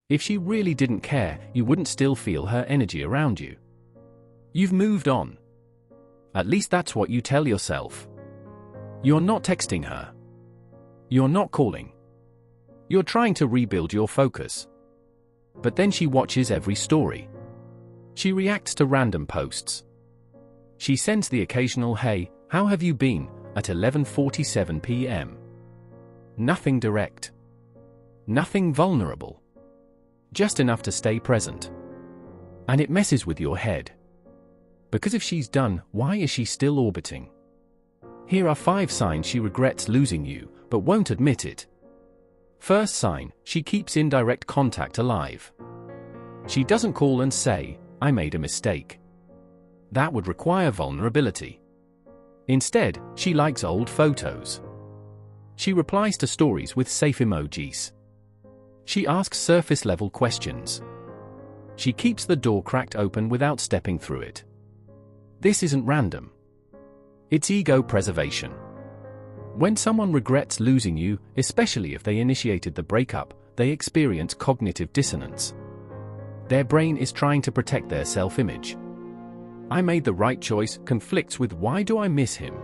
If she really didn't care, you wouldn't still feel her energy around you. You've moved on. At least that's what you tell yourself. You're not texting her. You're not calling. You're trying to rebuild your focus. But then she watches every story. She reacts to random posts. She sends the occasional "Hey, how have you been?" at 11:47 p.m. Nothing direct. Nothing vulnerable. Just enough to stay present. And it messes with your head. Because if she's done, why is she still orbiting? Here are 5 signs she regrets losing you, but won't admit it. First sign, she keeps indirect contact alive. She doesn't call and say, "I made a mistake." That would require vulnerability. Instead, she likes old photos. She replies to stories with safe emojis. She asks surface-level questions. She keeps the door cracked open without stepping through it. This isn't random. It's ego preservation. When someone regrets losing you, especially if they initiated the breakup, they experience cognitive dissonance. Their brain is trying to protect their self-image. "I made the right choice" conflicts with "why do I miss him?"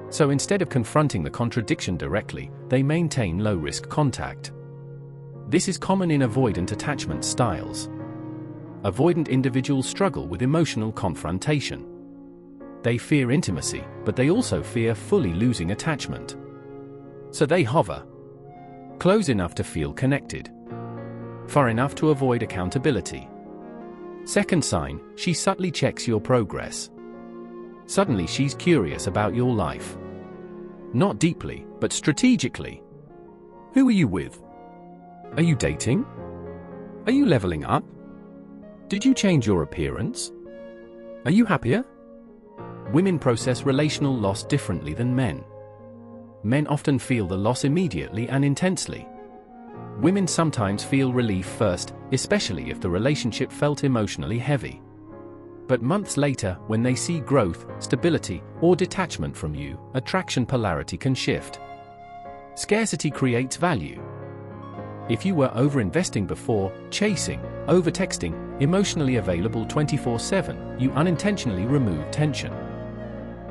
So instead of confronting the contradiction directly, they maintain low-risk contact. This is common in avoidant attachment styles. Avoidant individuals struggle with emotional confrontation. They fear intimacy, but they also fear fully losing attachment. So they hover. Close enough to feel connected. Far enough to avoid accountability. Second sign, she subtly checks your progress. Suddenly she's curious about your life. Not deeply, but strategically. Who are you with? Are you dating? Are you leveling up? Did you change your appearance? Are you happier? Women process relational loss differently than men. Men often feel the loss immediately and intensely. Women sometimes feel relief first, especially if the relationship felt emotionally heavy. But months later, when they see growth, stability, or detachment from you, attraction polarity can shift. Scarcity creates value. If you were over-investing before, chasing, over-texting, emotionally available 24/7, you unintentionally remove tension.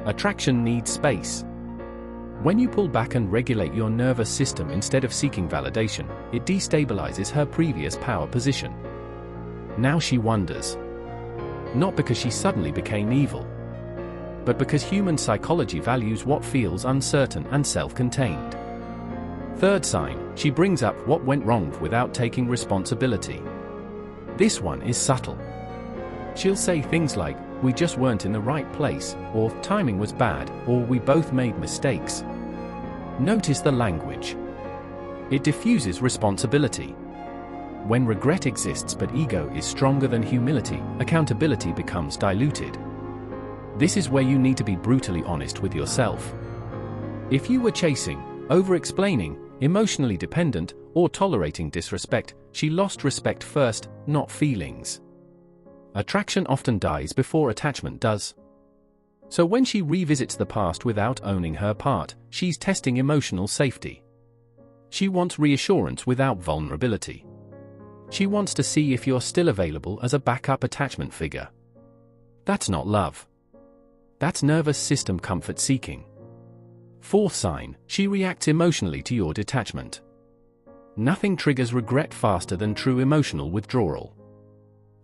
Attraction needs space. When you pull back and regulate your nervous system instead of seeking validation, it destabilizes her previous power position. Now she wonders. Not because she suddenly became evil, but because human psychology values what feels uncertain and self-contained. Third sign, she brings up what went wrong without taking responsibility. This one is subtle. She'll say things like, "We just weren't in the right place," or "timing was bad," or "we both made mistakes." Notice the language. It diffuses responsibility. When regret exists but ego is stronger than humility, accountability becomes diluted. This is where you need to be brutally honest with yourself. If you were chasing, over-explaining, emotionally dependent, or tolerating disrespect, she lost respect first, not feelings. Attraction often dies before attachment does. So when she revisits the past without owning her part, she's testing emotional safety. She wants reassurance without vulnerability. She wants to see if you're still available as a backup attachment figure. That's not love. That's nervous system comfort seeking. Fourth sign, she reacts emotionally to your detachment. Nothing triggers regret faster than true emotional withdrawal.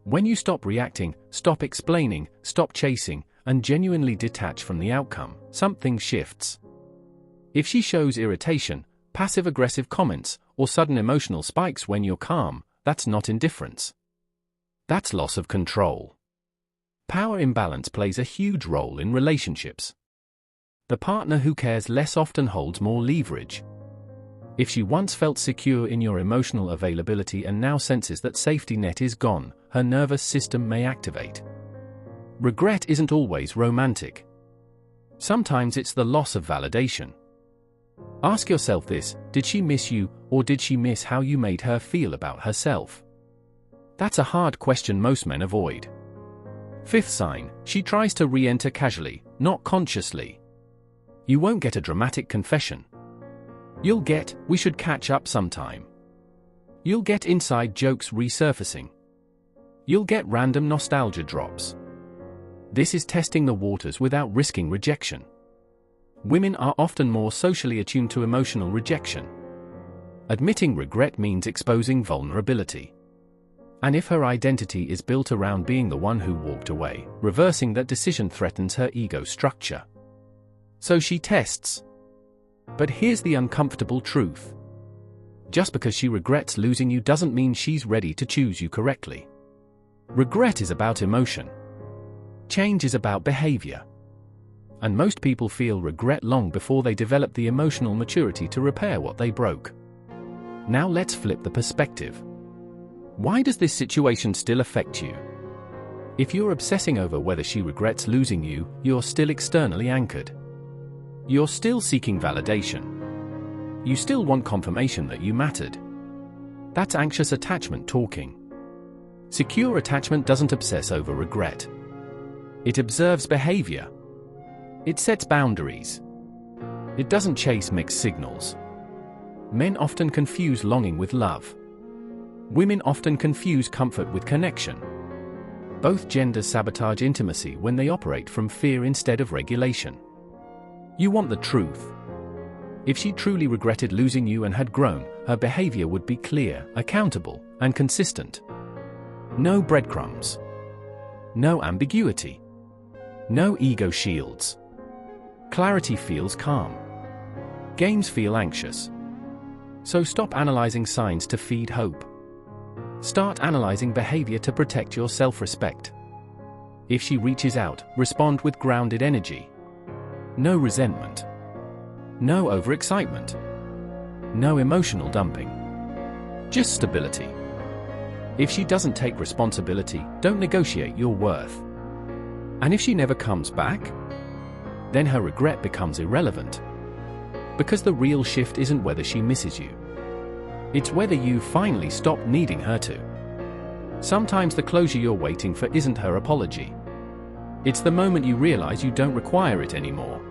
When you stop reacting, stop explaining, stop chasing, and genuinely detach from the outcome, something shifts. If she shows irritation, passive-aggressive comments, or sudden emotional spikes when you're calm, that's not indifference. That's loss of control. Power imbalance plays a huge role in relationships. The partner who cares less often holds more leverage. If she once felt secure in your emotional availability and now senses that safety net is gone, her nervous system may activate. Regret isn't always romantic. Sometimes it's the loss of validation. Ask yourself this: did she miss you, or did she miss how you made her feel about herself? That's a hard question most men avoid. Fifth sign, she tries to re-enter casually, not consciously. You won't get a dramatic confession. You'll get, "We should catch up sometime." You'll get inside jokes resurfacing. You'll get random nostalgia drops. This is testing the waters without risking rejection. Women are often more socially attuned to emotional rejection. Admitting regret means exposing vulnerability. And if her identity is built around being the one who walked away, reversing that decision threatens her ego structure. So she tests. But here's the uncomfortable truth. Just because she regrets losing you doesn't mean she's ready to choose you correctly. Regret is about emotion. Change is about behavior. And most people feel regret long before they develop the emotional maturity to repair what they broke. Now let's flip the perspective. Why does this situation still affect you? If you're obsessing over whether she regrets losing you, you're still externally anchored. You're still seeking validation. You still want confirmation that you mattered. That's anxious attachment talking. Secure attachment doesn't obsess over regret. It observes behavior. It sets boundaries. It doesn't chase mixed signals. Men often confuse longing with love. Women often confuse comfort with connection. Both genders sabotage intimacy when they operate from fear instead of regulation. You want the truth. If she truly regretted losing you and had grown, her behavior would be clear, accountable, and consistent. No breadcrumbs. No ambiguity. No ego shields. Clarity feels calm. Games feel anxious. So stop analyzing signs to feed hope. Start analyzing behavior to protect your self-respect. If she reaches out, respond with grounded energy. No resentment. No overexcitement. No emotional dumping. Just stability. If she doesn't take responsibility, don't negotiate your worth. And if she never comes back, then her regret becomes irrelevant. Because the real shift isn't whether she misses you. It's whether you finally stop needing her to. Sometimes the closure you're waiting for isn't her apology. It's the moment you realize you don't require it anymore.